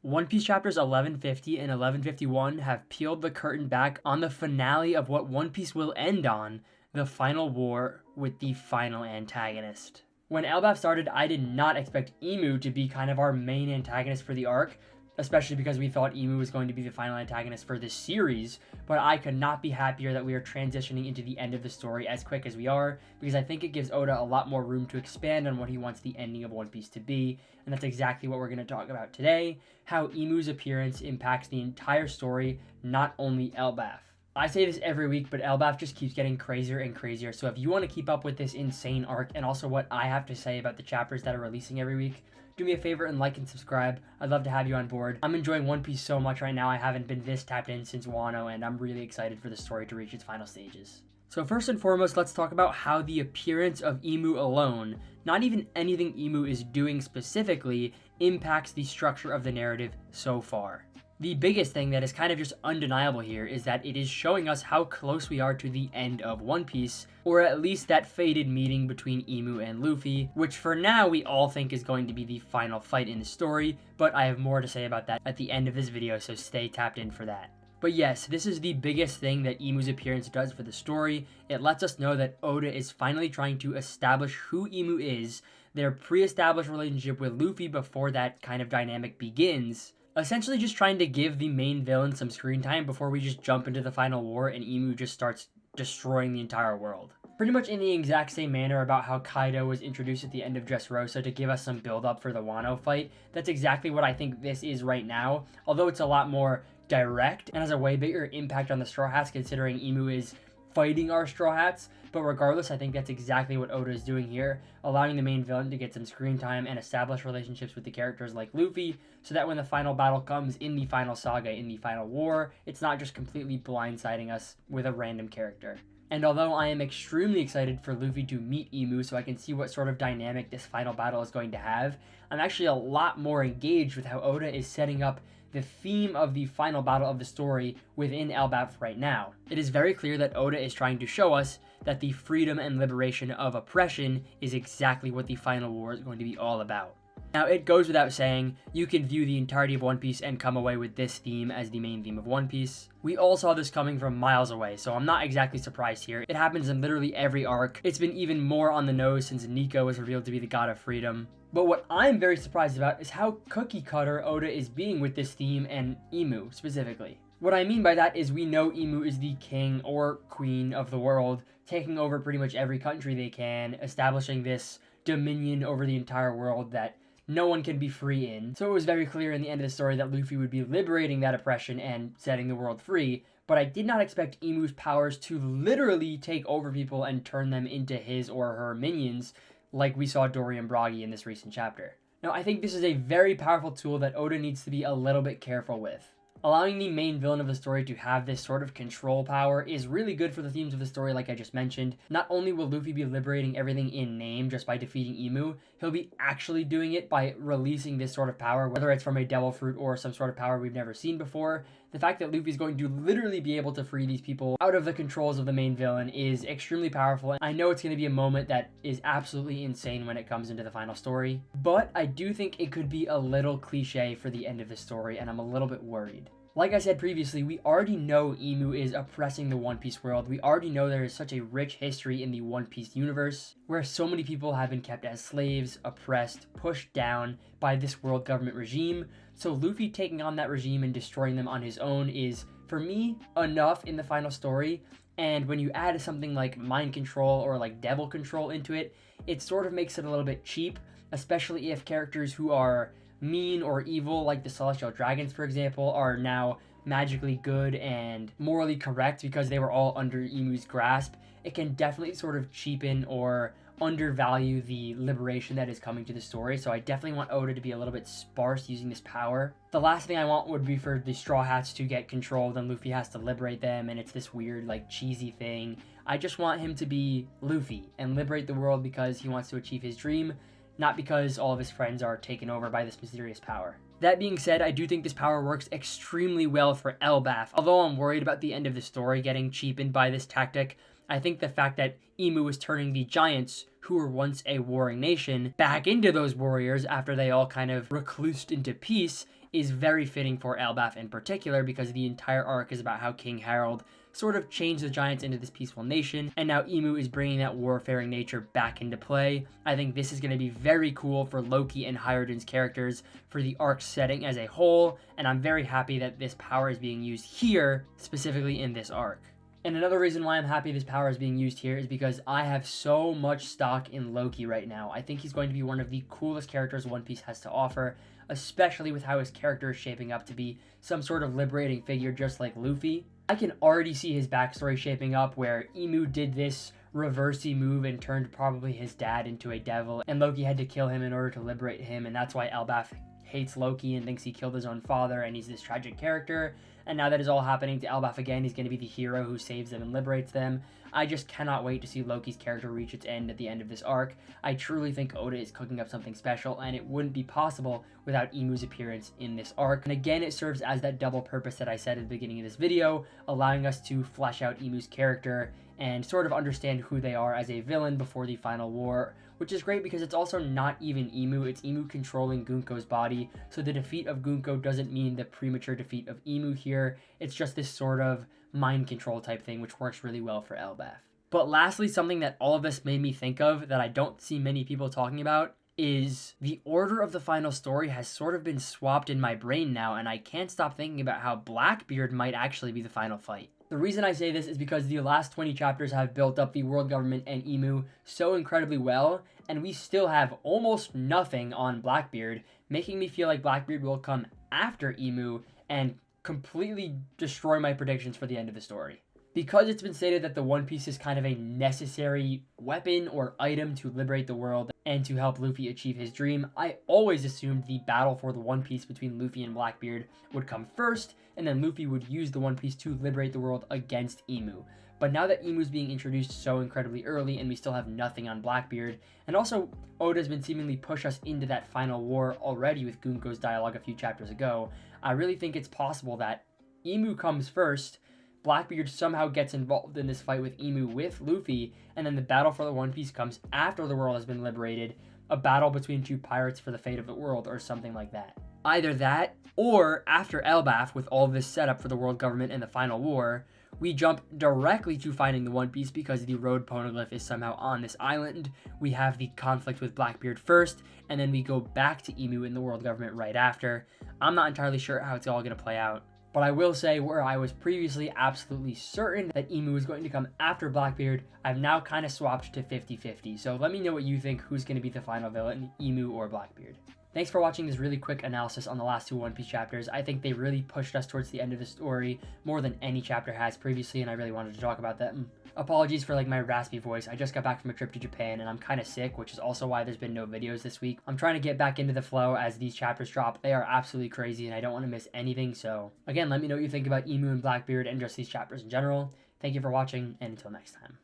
One Piece chapters 1150 and 1151 have peeled the curtain back on the finale of what One Piece will end on, the final war with the final antagonist. When Elbaf started, I did not expect Emu to be kind of our main antagonist for the arc, especially because we thought Emu was going to be the final antagonist for this series, but I could not be happier that we are transitioning into the end of the story as quick as we are, because I think it gives Oda a lot more room to expand on what he wants the ending of One Piece to be, and that's exactly what we're going to talk about today, how Emu's appearance impacts the entire story, not only Elbaf. I say this every week, but Elbaf just keeps getting crazier and crazier, so if you want to keep up with this insane arc and also what I have to say about the chapters that are releasing every week, do me a favor and like and subscribe. I'd love to have you on board. I'm enjoying One Piece so much right now. I haven't been this tapped in since Wano, and I'm really excited for the story to reach its final stages. So first and foremost, let's talk about how the appearance of Emu alone, not even anything Emu is doing specifically, impacts the structure of the narrative so far. The biggest thing that is kind of just undeniable here is that it is showing us how close we are to the end of One Piece, or at least that fated meeting between Emu and Luffy, which for now we all think is going to be the final fight in the story, but I have more to say about that at the end of this video, so stay tapped in for that. But yes, this is the biggest thing that Emu's appearance does for the story. It lets us know that Oda is finally trying to establish who Emu is, their pre-established relationship with Luffy before that kind of dynamic begins, essentially just trying to give the main villain some screen time before we just jump into the final war and Emu just starts destroying the entire world. Pretty much in the exact same manner about how Kaido was introduced at the end of Dressrosa to give us some build up for the Wano fight. That's exactly what I think this is right now, although it's a lot more direct and has a way bigger impact on the Straw Hats considering Emu is fighting our Straw Hats, but regardless, I think that's exactly what Oda is doing here, allowing the main villain to get some screen time and establish relationships with the characters like Luffy, so that when the final battle comes in the final saga, in the final war, it's not just completely blindsiding us with a random character. And although I am extremely excited for Luffy to meet Emu so I can see what sort of dynamic this final battle is going to have, I'm actually a lot more engaged with how Oda is setting up the theme of the final battle of the story within Elbaf right now. It is very clear that Oda is trying to show us that the freedom and liberation of oppression is exactly what the final war is going to be all about. Now, it goes without saying, you can view the entirety of One Piece and come away with this theme as the main theme of One Piece. We all saw this coming from miles away, so I'm not exactly surprised here. It happens in literally every arc. It's been even more on the nose since Nico was revealed to be the god of freedom. But what I'm very surprised about is how cookie cutter Oda is being with this theme and Emu specifically. What I mean by that is we know Emu is the king or queen of the world, taking over pretty much every country they can, establishing this dominion over the entire world that no one can be free in. So it was very clear in the end of the story that Luffy would be liberating that oppression and setting the world free, but I did not expect Emu's powers to literally take over people and turn them into his or her minions, like we saw Dory and Broggy in this recent chapter. Now, I think this is a very powerful tool that Oda needs to be a little bit careful with. Allowing the main villain of the story to have this sort of control power is really good for the themes of the story like I just mentioned. Not only will Luffy be liberating everything in name just by defeating Emu, he'll be actually doing it by releasing this sort of power, whether it's from a devil fruit or some sort of power we've never seen before. The fact that Luffy's going to literally be able to free these people out of the controls of the main villain is extremely powerful. I know it's going to be a moment that is absolutely insane when it comes into the final story, but I do think it could be a little cliche for the end of the story, and I'm a little bit worried. Like I said previously, we already know Emu is oppressing the One Piece world. We already know there is such a rich history in the One Piece universe, where so many people have been kept as slaves, oppressed, pushed down by this world government regime. So Luffy taking on that regime and destroying them on his own is, for me, enough in the final story. And when you add something like mind control or like devil control into it, it sort of makes it a little bit cheap, especially if characters who are mean or evil, like the Celestial Dragons, for example, are now magically good and morally correct because they were all under Emu's grasp. It can definitely sort of cheapen or undervalue the liberation that is coming to the story, so I definitely want Oda to be a little bit sparse using this power. The last thing I want would be for the Straw Hats to get controlled and Luffy has to liberate them, and it's this weird, like, cheesy thing. I just want him to be Luffy and liberate the world because he wants to achieve his dream, not because all of his friends are taken over by this mysterious power. That being said, I do think this power works extremely well for Elbaf. Although I'm worried about the end of the story getting cheapened by this tactic, I think the fact that Emu is turning the giants, who were once a warring nation, back into those warriors after they all kind of reclused into peace is very fitting for Elbaf in particular, because the entire arc is about how King Harold sort of changed the Giants into this peaceful nation, and now Emu is bringing that warfaring nature back into play. I think this is going to be very cool for Loki and Hiruden's characters for the arc setting as a whole, and I'm very happy that this power is being used here, specifically in this arc. And another reason why I'm happy this power is being used here is because I have so much stock in Loki right now. I think he's going to be one of the coolest characters One Piece has to offer, especially with how his character is shaping up to be some sort of liberating figure just like Luffy. I can already see his backstory shaping up where Emu did this reversey move and turned probably his dad into a devil, and Loki had to kill him in order to liberate him, and that's why Elbaf hates Loki and thinks he killed his own father, and he's this tragic character. And now that is all happening to Elbaf again, he's going to be the hero who saves them and liberates them. I just cannot wait to see Loki's character reach its end at the end of this arc. I truly think Oda is cooking up something special, and it wouldn't be possible without Emu's appearance in this arc. And again, it serves as that double purpose that I said at the beginning of this video, allowing us to flesh out Emu's character and sort of understand who they are as a villain before the final war, which is great because it's also not even Emu, it's Emu controlling Gunko's body, so the defeat of Gunko doesn't mean the premature defeat of Emu here, it's just this sort of mind control type thing, which works really well for Elbaf. But lastly, something that all of this made me think of that I don't see many people talking about is the order of the final story has sort of been swapped in my brain now, and I can't stop thinking about how Blackbeard might actually be the final fight. The reason I say this is because the last 20 chapters have built up the world government and Emu so incredibly well, and we still have almost nothing on Blackbeard, making me feel like Blackbeard will come after Emu and completely destroy my predictions for the end of the story. Because it's been stated that the One Piece is kind of a necessary weapon or item to liberate the world and to help Luffy achieve his dream, I always assumed the battle for the One Piece between Luffy and Blackbeard would come first, and then Luffy would use the One Piece to liberate the world against Emu. But now that Emu's being introduced so incredibly early and we still have nothing on Blackbeard, and also Oda's been seemingly push us into that final war already with Gunko's dialogue a few chapters ago, I really think it's possible that Emu comes first, Blackbeard somehow gets involved in this fight with Emu with Luffy, and then the battle for the One Piece comes after the world has been liberated, a battle between two pirates for the fate of the world, or something like that. Either that, or after Elbaf, with all this setup for the world government and the final war, we jump directly to finding the One Piece because the road poneglyph is somehow on this island. We have the conflict with Blackbeard first, and then we go back to Emu in the world government right after. I'm not entirely sure how it's all going to play out. But I will say, where I was previously absolutely certain that Emu was going to come after Blackbeard, I've now kind of swapped to 50-50. So let me know what you think, who's going to be the final villain, Emu or Blackbeard. Thanks for watching this really quick analysis on the last two One Piece chapters. I think they really pushed us towards the end of the story more than any chapter has previously, and I really wanted to talk about them. Apologies for my raspy voice. I just got back from a trip to Japan and I'm kind of sick, which is also why there's been no videos this week. I'm trying to get back into the flow as these chapters drop. They are absolutely crazy and I don't want to miss anything. So again, let me know what you think about Emu and Blackbeard and just these chapters in general. Thank you for watching, and until next time.